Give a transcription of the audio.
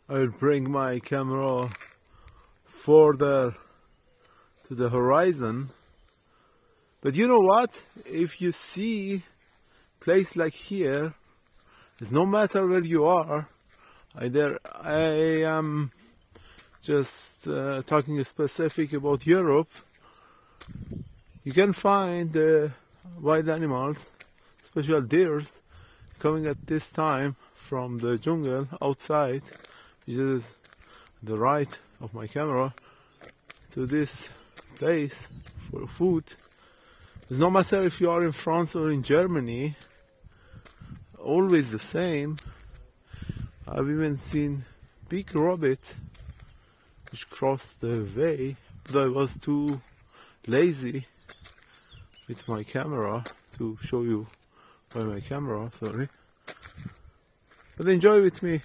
I will bring my camera further to the horizon. But you know what? If you see place like here, it's no matter where you are. Either I am just talking specific about Europe. You can find wild animals, especially deers, coming at this time from the jungle outside, which is the right of my camera, to this place for food. It's no matter if you are in France or in Germany, always the same. I've even seen big rabbit which crossed the way, but I was too lazy with my camera to show you by my camera, sorry. But enjoy with me.